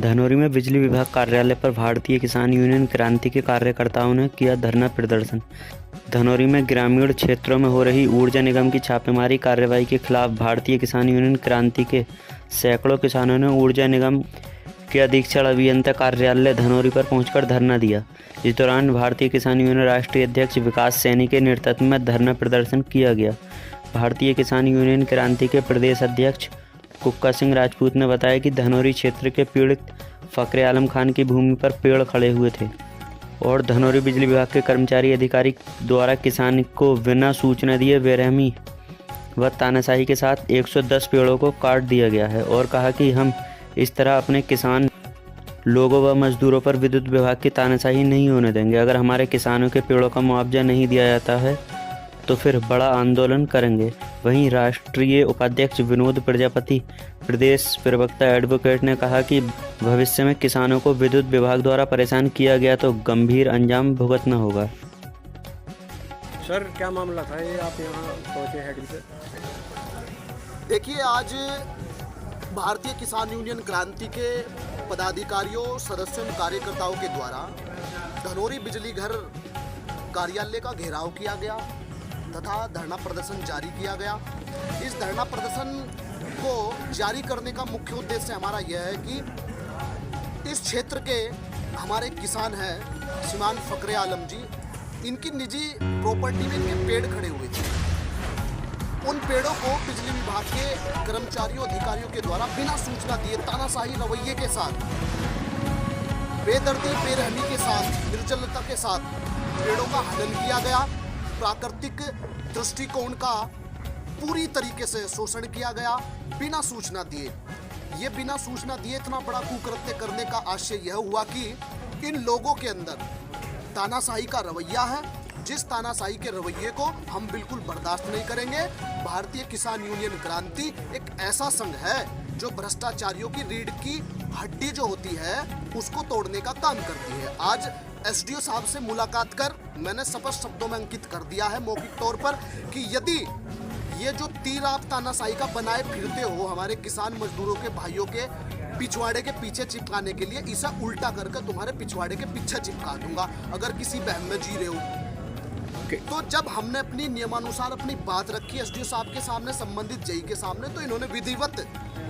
धनौरी में बिजली विभाग कार्यालय पर भारतीय किसान यूनियन क्रांति के कार्यकर्ताओं ने किया धरना प्रदर्शन। धनौरी में ग्रामीण क्षेत्रों में हो रही ऊर्जा निगम की छापेमारी कार्रवाई के खिलाफ भारतीय किसान यूनियन क्रांति के सैकड़ों किसानों ने ऊर्जा निगम के अधीक्षण अभियंता कार्यालय धनौरी पर पहुंचकर धरना दिया। इस दौरान भारतीय किसान यूनियन राष्ट्रीय अध्यक्ष विकास सैनी के नेतृत्व में धरना प्रदर्शन किया गया। भारतीय किसान यूनियन क्रांति के प्रदेश अध्यक्ष कुक्का सिंह राजपूत ने बताया कि धनौरी क्षेत्र के पीड़ित फकरे आलम खान की भूमि पर पेड़ खड़े हुए थे और धनौरी बिजली विभाग के कर्मचारी अधिकारी द्वारा किसान को बिना सूचना दिए बेरहमी व तानाशाही के साथ 110 पेड़ों को काट दिया गया है और कहा कि हम इस तरह अपने किसान लोगों व मजदूरों पर विद्युत विभाग की तानाशाही नहीं होने देंगे। अगर हमारे किसानों के पेड़ों का मुआवजा नहीं दिया जाता है तो फिर बड़ा आंदोलन करेंगे। वहीं राष्ट्रीय उपाध्यक्ष विनोद प्रजापति, प्रदेश प्रवक्ता एडवोकेट ने कहा कि भविष्य में किसानों को विद्युत विभाग द्वारा परेशान किया गया तो गंभीर अंजाम भुगतना होगा। सर क्या मामला था ये, आप यहाँ पहुँचे हेड से? देखिए, आज भारतीय किसान यूनियन क्रांति के पदाधिकारियों, सदस्यों, कार्यकर्ताओं के द्वारा धनौरी बिजली घर कार्यालय का घेराव किया गया तथा धरना प्रदर्शन जारी किया गया। इस धरना प्रदर्शन को जारी करने का मुख्य उद्देश्य हमारा यह है कि इस क्षेत्र के हमारे किसान हैं श्रीमान फकरे आलम जी, इनकी निजी प्रॉपर्टी में इनके पेड़ खड़े हुए थे। उन पेड़ों को बिजली विभाग के कर्मचारियों, अधिकारियों के द्वारा बिना सूचना दिए तानाशाही रवैये के साथ, बेदर्दी, बेरहमी के साथ, निर्जलता के साथ पेड़ों का हनन किया गया। प्राकृतिक दृष्टिकोण का पूरी तरीके से शोषण किया गया बिना सूचना दिए। ये बिना सूचना दिए इतना बड़ा कुकृत्य करने का आशय यह हुआ कि इन लोगों के अंदर तानाशाही का रवैया है, जिस तानाशाही के रवैये को हम बिल्कुल बर्दाश्त नहीं करेंगे। भारतीय किसान यूनियन क्रांति एक ऐसा संघ है जो भ्रष्टाचारियों की रीढ़ की हड्डी जो होती है उसको तोड़ने का काम करती है। आज एसडीओ साहब से मुलाकात कर मैंने स्पष्ट शब्दों में अंकित कर दिया है मौखिक तौर पर कि यदि ये जो तीर आप तानाशाही का बनाए फिरते हो हमारे किसान मजदूरों के भाइयों के पिछवाड़े के पीछे चिपकाने के लिए, इसे उल्टा करके तुम्हारे पिछवाड़े के पीछे चिपका दूंगा अगर किसी बहम में जी रहे हो। तो जब हमने अपनी नियमानुसार अपनी बात रखी एसडीओ साहब के सामने, संबंधित जेई के सामने, तो इन्होंने विधिवत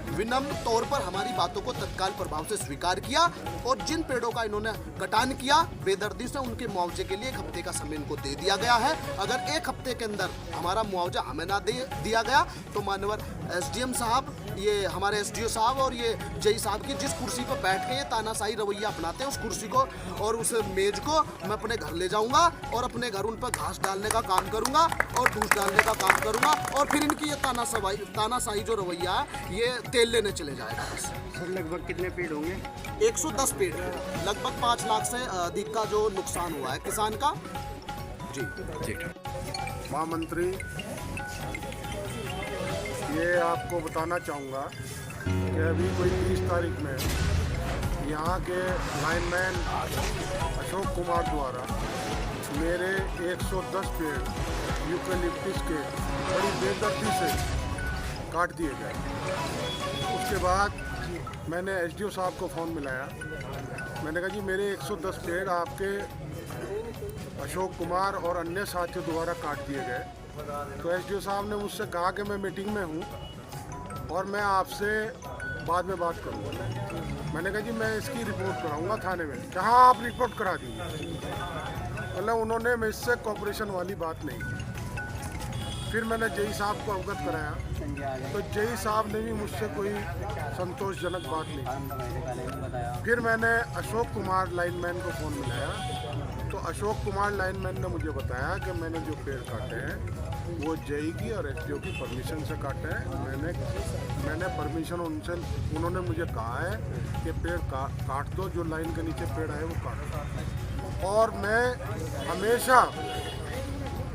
विनम्र तौर पर हमारी बातों को तत्काल प्रभाव से स्वीकार किया और जिन पेड़ों का इन्होंने कटान किया बेदर्दी से, उनके मुआवजे के लिए 1 हफ्ते का समय इनको दे दिया गया है। अगर 1 हफ्ते के अंदर हमारा मुआवजा हमें ना दिया गया तो माननीय एसडीएम साहब, ये हमारे एसडीओ साहब और ये जेई साहब की जिस कुर्सी पर बैठ के ये तानाशाही रवैया अपनाते हैं, उस कुर्सी को और उस मेज को मैं अपने घर ले जाऊंगा और अपने घर उन पर घास डालने का काम करूंगा और धूस डालने का काम करूंगा और फिर इनकी ये तानाशाही जो रवैया है ये तेल लेने चले जाएगा। सर लगभग कितने पेड़ होंगे? 110 पेड़, लगभग 5 लाख से अधिक का जो नुकसान हुआ है किसान का। जी महामंत्री, ये आपको बताना चाहूँगा कि अभी कोई 30 तारीख में यहाँ के लाइनमैन अशोक कुमार द्वारा मेरे 110 पेड़ यूकेलिप्टस के बड़ी बेदर्दी से काट दिए गए। उसके बाद मैंने एसडीओ साहब को फ़ोन मिलाया। मैंने कहा जी मेरे 110 पेड़ आपके अशोक कुमार और अन्य साथियों द्वारा काट दिए गए। तो एसडीओ साहब ने मुझसे कहा कि मैं मीटिंग में हूँ और मैं आपसे बाद में बात करूँगा। मैंने कहा जी मैं इसकी रिपोर्ट कराऊँगा थाने में। कहाँ आप रिपोर्ट करा दीजिए। मतलब उन्होंने मुझसे कॉपरेशन वाली बात नहीं की। फिर मैंने जेई साहब को अवगत कराया तो जेई साहब ने भी मुझसे कोई संतोषजनक बात नहीं की। फिर मैंने अशोक कुमार लाइनमैन को फ़ोन मिलाया तो अशोक कुमार लाइनमैन ने मुझे बताया कि मैंने जो पेड़ काटे हैं वो जेई की और एसडीओ की परमिशन से काटे हैं। मैंने परमिशन उनसे, उन्होंने मुझे कहा है कि पेड़ काट दो, जो लाइन के नीचे पेड़ है वो काट दो। और मैं हमेशा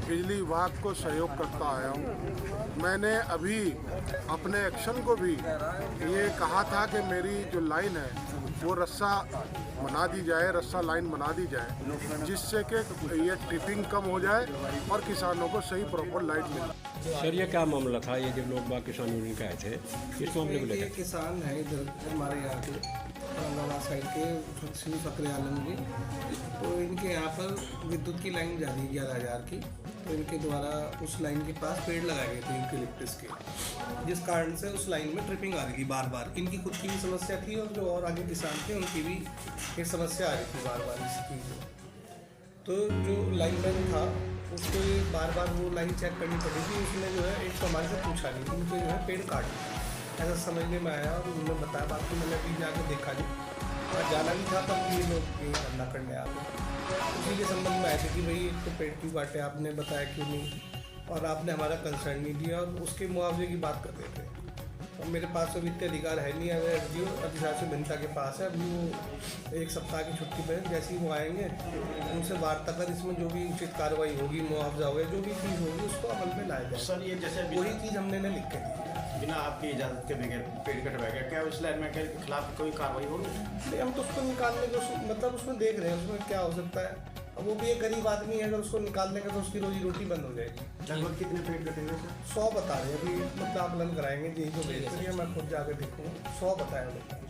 बिजली विभाग को सहयोग करता आया हूँ। मैंने अभी अपने एक्शन को भी ये कहा था कि मेरी जो लाइन है वो रस्सा बना दी जाए, रस्सा लाइन बना दी जाए, जिससे कि ये ट्रिपिंग कम हो जाए और किसानों को सही प्रॉपर लाइट मिले। सर ये क्या मामला था, ये जब लोग बाग किसान यूनियन के आए थे, इस मामले को लेकर? किसान है इधर हमारे यहाँ के, औरंगाबाद साइड के श्री फकरे आलम जी। तो इनके यहाँ पर विद्युत की लाइन जा रही है 11,000 की, तो इनके द्वारा उस लाइन के पास पेड़ लगाए गए थे यूकेलिप्टस के, जिस कारण से उस लाइन में ट्रिपिंग आ रही थी बार बार। इनकी खुद की भी समस्या थी और जो और आगे किसान थे उनकी भी एक समस्या आ रही थी बार बार इस चीज़ में। तो जो लाइनमैन था उसको बार बार वो लाइन चेक करनी पड़ी थी। उसने जो है एक तो हमारे से पूछा नहीं, उनके जो है पेड़ काट ऐसा समझने में आया और उन्होंने बताया। बाकी मैंने अभी जाके देखा नहीं और जाना भी था, तब ये लोग ये धरना करने आ गए। उसी के संबंध में आए थे कि भाई एक तो पेड़ क्यों काटे, आपने बताया क्यों नहीं और आपने हमारा कंसर्न नहीं दिया और उसके मुआवजे की बात कर रहे थे। और मेरे पास तो वित्तीय अधिकार है नहीं, अगर एसडीओ अधिशासी भिन्नता के पास है। अभी वो एक सप्ताह की छुट्टी पर, जैसे ही वो आएंगे उनसे वार्ता कर इसमें जो भी उचित कार्रवाई होगी, मुआवजा होगा, जो भी चीज़ होगी उसको अमल में लाया जाए। सर ये जैसे वही चीज़ हमने इन्हें लिख के दी है। बिना आपकी इजाज़त के बगैर पेड़ कटवाया गया, क्या उस लाइन में के खिलाफ कोई कार्रवाई होगी? नहीं, हम तो उसको निकालने को मतलब उसमें देख रहे हैं उसमें क्या हो सकता है। अब वो भी एक गरीब आदमी है, अगर उसको निकाल देंगे तो उसकी रोजी रोटी बंद हो जाएगी। लगभग कितने पेड़ कटेंगे सर? 100 बता रहे हैं, अभी मतलब आकलन कराएंगे, यही जो भेज मैं खुद जाकर देखूँगा। 100 बताया उन्होंने।